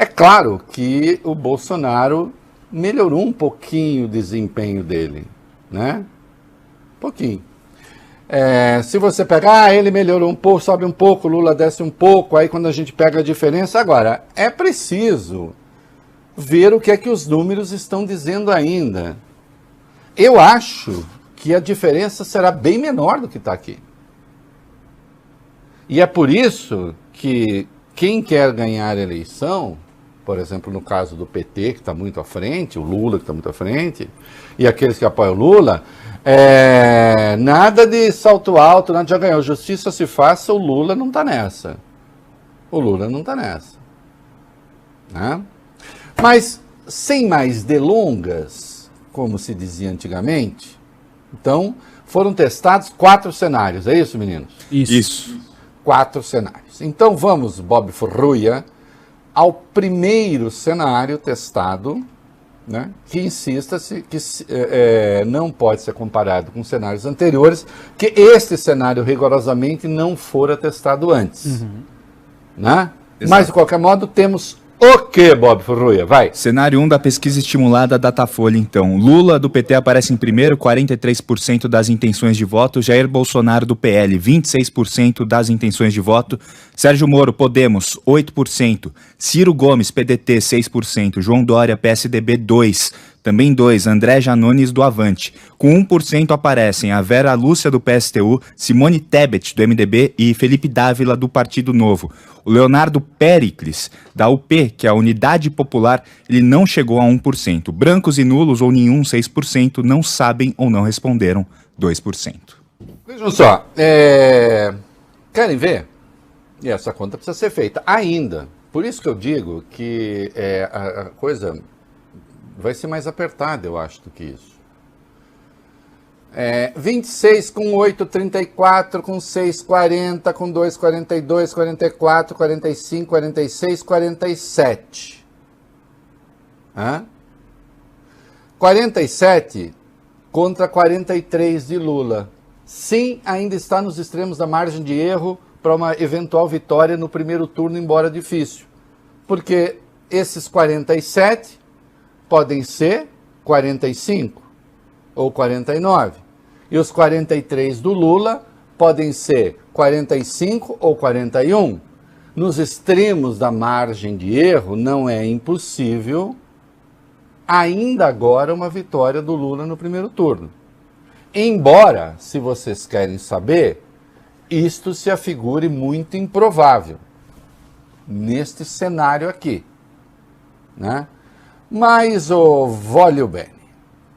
É claro que o Bolsonaro melhorou um pouquinho o desempenho dele, né? Um pouquinho. Se você pegar, ele melhorou um pouco, sobe um pouco, Lula desce um pouco, aí quando a gente pega a diferença, agora, é preciso ver o que é que os números estão dizendo ainda. Eu acho que a diferença será bem menor do que está aqui. E é por isso que quem quer ganhar a eleição, por exemplo, no caso do PT, que está muito à frente, o Lula que está muito à frente, e aqueles que apoiam o Lula, nada de salto alto, nada de já ganhou. Justiça se faça, o Lula não está nessa. O Lula não está nessa. Né? Mas, sem mais delongas, como se dizia antigamente, então, foram testados 4 cenários, é isso, meninos? Isso. 4 cenários. Então, vamos, Bob Furruia, ao primeiro cenário testado, né, que insista-se que não pode ser comparado com cenários anteriores, que este cenário rigorosamente não fora testado antes. Né? Mas, de qualquer modo, temos o que, Bob Furruia? Vai. Cenário 1 da pesquisa estimulada Datafolha, então. Lula, do PT, aparece em primeiro, 43% das intenções de voto. Jair Bolsonaro, do PL, 26% das intenções de voto. Sérgio Moro, Podemos, 8%. Ciro Gomes, PDT, 6%. João Dória, PSDB, 2%. Também 2%, André Janones, do Avante. Com 1% aparecem a Vera Lúcia, do PSTU, Simone Tebet, do MDB e Felipe Dávila, do Partido Novo. O Leonardo Péricles, da UP, que é a Unidade Popular, ele não chegou a 1%. Brancos e nulos, ou nenhum, 6%, não sabem ou não responderam, 2%. Vejam só, querem ver? E essa conta precisa ser feita ainda. Por isso que eu digo que a coisa vai ser mais apertada, eu acho, do que isso. 26 com 8, 34, com 6, 40, com 2, 42, 44, 45, 46, 47. 47 contra 43 de Lula. Sim, ainda está nos extremos da margem de erro para uma eventual vitória no primeiro turno, embora difícil. Porque esses 47 podem ser 45 ou 49. E os 43 do Lula podem ser 45 ou 41. Nos extremos da margem de erro, não é impossível, ainda agora, uma vitória do Lula no primeiro turno. Embora, se vocês querem saber, isto se afigure muito improvável neste cenário aqui, né? Mas o voglio bene.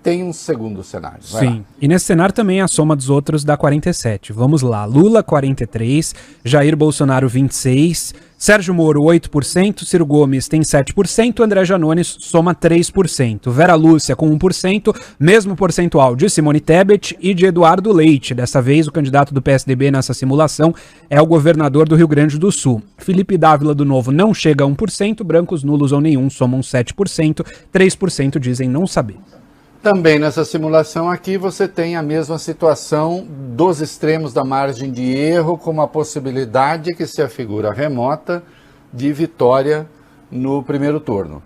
Tem um segundo cenário. Sim, e nesse cenário também a soma dos outros dá 47. Vamos lá, Lula 43, Jair Bolsonaro 26, Sérgio Moro 8%, Ciro Gomes tem 7%, André Janones soma 3%, Vera Lúcia com 1%, mesmo percentual de Simone Tebet e de Eduardo Leite. Dessa vez o candidato do PSDB nessa simulação é o governador do Rio Grande do Sul. Felipe Dávila do Novo não chega a 1%, brancos, nulos ou nenhum somam 7%, 3% dizem não saber. Também nessa simulação aqui você tem a mesma situação dos extremos da margem de erro, com uma possibilidade que se afigura remota de vitória no primeiro turno.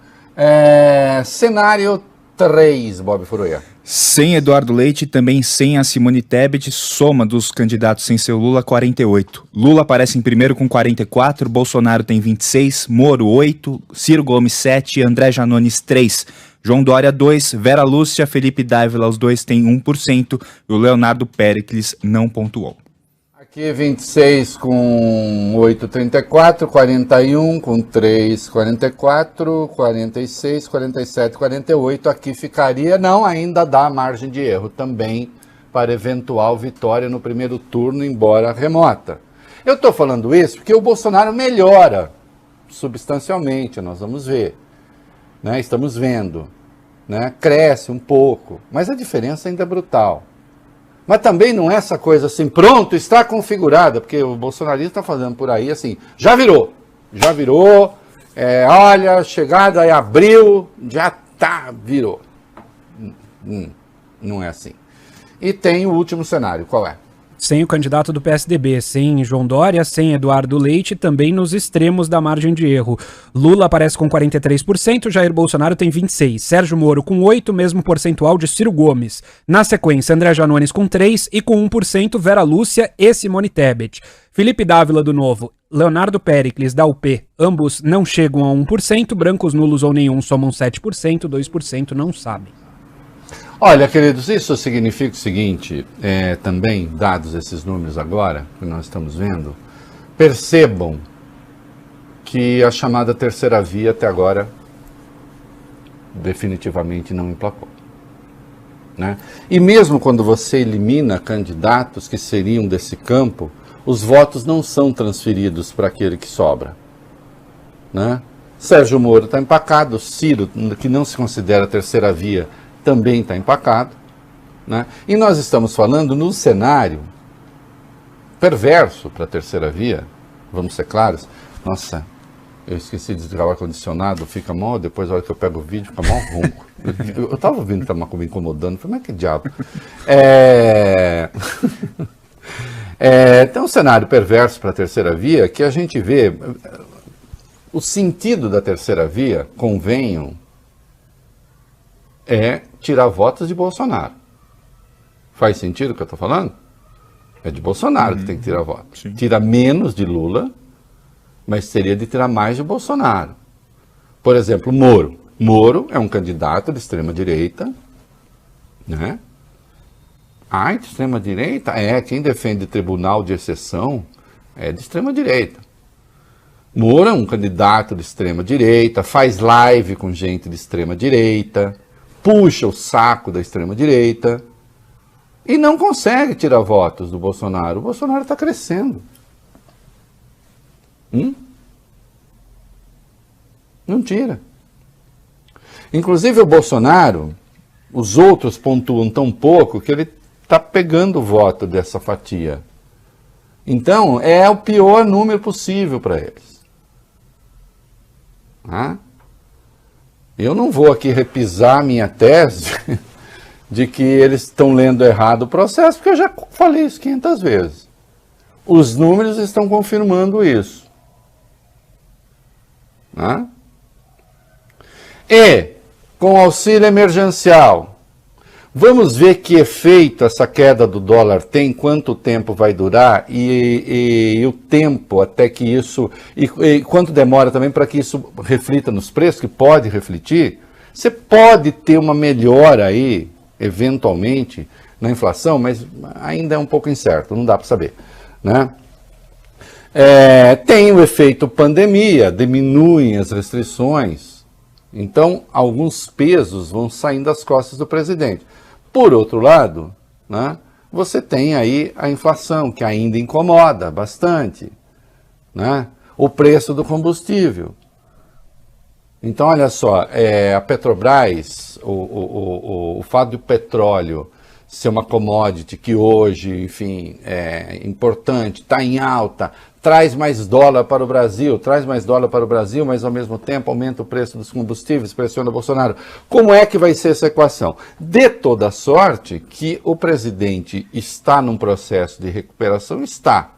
Cenário 3, Bob Furruia. Sem Eduardo Leite, também sem a Simone Tebet, soma dos candidatos sem seu Lula, 48. Lula aparece em primeiro com 44, Bolsonaro tem 26, Moro 8, Ciro Gomes 7, André Janones 3. João Dória 2, Vera Lúcia, Felipe Dávila, os dois têm 1%, e o Leonardo Péricles não pontuou. Aqui 26 com 8, 34, 41 com 3, 44, 46, 47, 48. Aqui ficaria, não, ainda dá margem de erro também para eventual vitória no primeiro turno, embora remota. Eu estou falando isso porque o Bolsonaro melhora substancialmente, nós vamos ver, né? Estamos vendo, né? Cresce um pouco, mas a diferença ainda é brutal. Mas também não é essa coisa assim, pronto, está configurada, porque o bolsonarismo está fazendo por aí assim, já virou, olha, chegada em abril, já tá, virou. Não é assim. E tem o último cenário, qual é? Sem o candidato do PSDB, sem João Dória, sem Eduardo Leite, também nos extremos da margem de erro. Lula aparece com 43%, Jair Bolsonaro tem 26%, Sérgio Moro com 8%, mesmo percentual de Ciro Gomes. Na sequência, André Janones com 3% e com 1% Vera Lúcia e Simone Tebet. Felipe Dávila do Novo, Leonardo Péricles da UP, ambos não chegam a 1%, brancos nulos ou nenhum somam 7%, 2% não sabem. Olha, queridos, isso significa o seguinte, também, dados esses números agora, que nós estamos vendo, percebam que a chamada terceira via até agora definitivamente não emplacou. Né? E mesmo quando você elimina candidatos que seriam desse campo, os votos não são transferidos para aquele que sobra. Né? Sérgio Moro está empacado, Ciro, que não se considera terceira via, também está empacado, né? E nós estamos falando no cenário perverso para a terceira via, vamos ser claros. Nossa, eu esqueci de desligar o ar-condicionado, fica mal, depois a hora que eu pego o vídeo fica mal ronco. Eu estava ouvindo que estava me incomodando, falei, mas que diabo. Tem um cenário perverso para a terceira via que a gente vê, o sentido da terceira via, convenham, é tirar votos de Bolsonaro. Faz sentido o que eu estou falando? É de Bolsonaro que tem que tirar votos. Sim. Tira menos de Lula, mas teria de tirar mais de Bolsonaro. Por exemplo, Moro. Moro é um candidato de extrema-direita, né? De extrema-direita? Quem defende tribunal de exceção é de extrema-direita. Moro é um candidato de extrema-direita, faz live com gente de extrema-direita, puxa o saco da extrema-direita e não consegue tirar votos do Bolsonaro. O Bolsonaro está crescendo. Não tira. Inclusive o Bolsonaro, os outros pontuam tão pouco que ele está pegando o voto dessa fatia. Então, é o pior número possível para eles. Eu não vou aqui repisar minha tese de que eles estão lendo errado o processo, porque eu já falei isso 500 vezes. Os números estão confirmando isso. E, com auxílio emergencial, vamos ver que efeito essa queda do dólar tem, quanto tempo vai durar e o tempo até que isso, e quanto demora também para que isso reflita nos preços, que pode refletir. Você pode ter uma melhora aí, eventualmente, na inflação, mas ainda é um pouco incerto, não dá para saber. Né? Tem o efeito pandemia, diminuem as restrições, então alguns pesos vão saindo das costas do presidente. Por outro lado, né, você tem aí a inflação, que ainda incomoda bastante, né? O preço do combustível. Então, olha só, a Petrobras, o fato do petróleo ser uma commodity que hoje, enfim, é importante, está em alta, traz mais dólar para o Brasil, mas ao mesmo tempo aumenta o preço dos combustíveis, pressiona o Bolsonaro. Como é que vai ser essa equação? De toda sorte que o presidente está num processo de recuperação, está.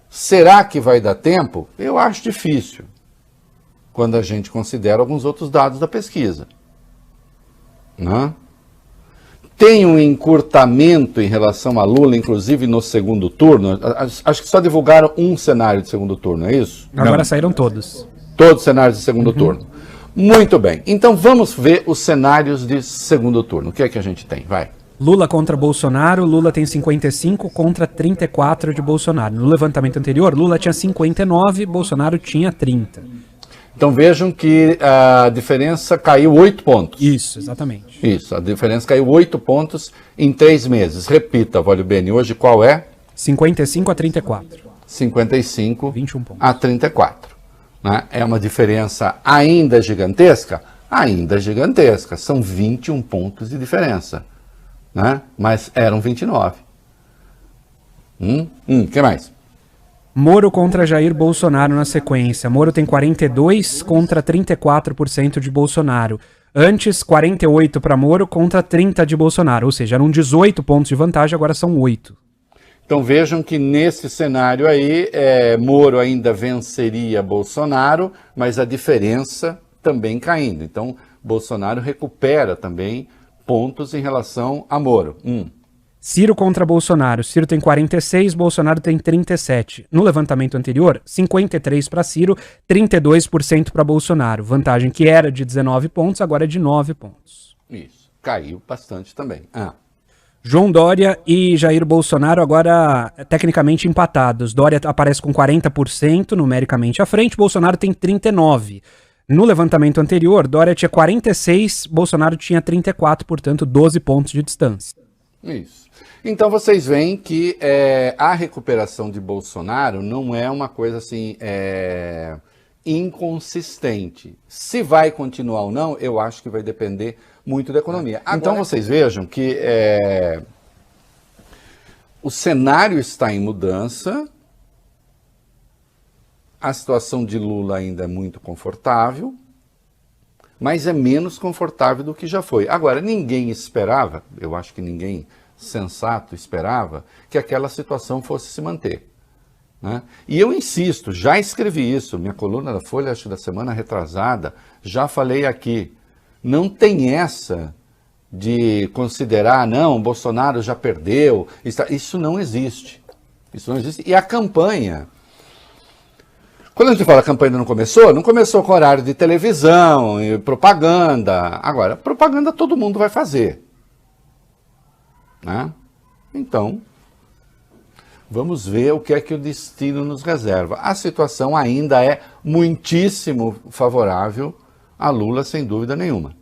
Será que vai dar tempo? Eu acho difícil, quando a gente considera alguns outros dados da pesquisa. Né? Tem um encurtamento em relação a Lula, inclusive no segundo turno. Acho que só divulgaram um cenário de segundo turno, é isso? Agora saíram todos. Todos os cenários de segundo turno. Muito bem. Então vamos ver os cenários de segundo turno. O que é que a gente tem? Vai. Lula contra Bolsonaro. Lula tem 55 contra 34 de Bolsonaro. No levantamento anterior, Lula tinha 59, Bolsonaro tinha 30. Então vejam que a diferença caiu 8 pontos. Isso, exatamente. Isso, a diferença caiu 8 pontos em 3 meses. Repita, Vólio Bene, hoje qual é? 55 a 34. 55 21 pontos. A 34. Né? É uma diferença ainda gigantesca? Ainda gigantesca. São 21 pontos de diferença. Né? Mas eram 29. Que mais? Moro contra Jair Bolsonaro na sequência. Moro tem 42 contra 34% de Bolsonaro. Antes, 48 para Moro contra 30 de Bolsonaro. Ou seja, eram 18 pontos de vantagem, agora são 8. Então vejam que nesse cenário aí, Moro ainda venceria Bolsonaro, mas a diferença também caindo. Então Bolsonaro recupera também pontos em relação a Moro. Ciro contra Bolsonaro. Ciro tem 46, Bolsonaro tem 37. No levantamento anterior, 53 para Ciro, 32% para Bolsonaro. Vantagem que era de 19 pontos, agora é de 9 pontos. Isso, caiu bastante também. João Dória e Jair Bolsonaro agora tecnicamente empatados. Dória aparece com 40% numericamente à frente, Bolsonaro tem 39%. No levantamento anterior, Dória tinha 46%, Bolsonaro tinha 34%, portanto 12 pontos de distância. Isso. Então vocês veem que a recuperação de Bolsonaro não é uma coisa assim inconsistente. Se vai continuar ou não, eu acho que vai depender muito da economia. Agora, então vocês vejam que o cenário está em mudança, a situação de Lula ainda é muito confortável, mas é menos confortável do que já foi. Agora, ninguém esperava, eu acho que ninguém sensato esperava, que aquela situação fosse se manter. Né? E eu insisto, já escrevi isso, minha coluna da Folha, acho que da semana retrasada, já falei aqui, não tem essa de considerar, não, Bolsonaro já perdeu, isso não existe. Isso não existe. E a campanha, quando a gente fala que a campanha ainda não começou com horário de televisão, e propaganda. Agora, propaganda todo mundo vai fazer. Né? Então, vamos ver o que é que o destino nos reserva. A situação ainda é muitíssimo favorável a Lula, sem dúvida nenhuma.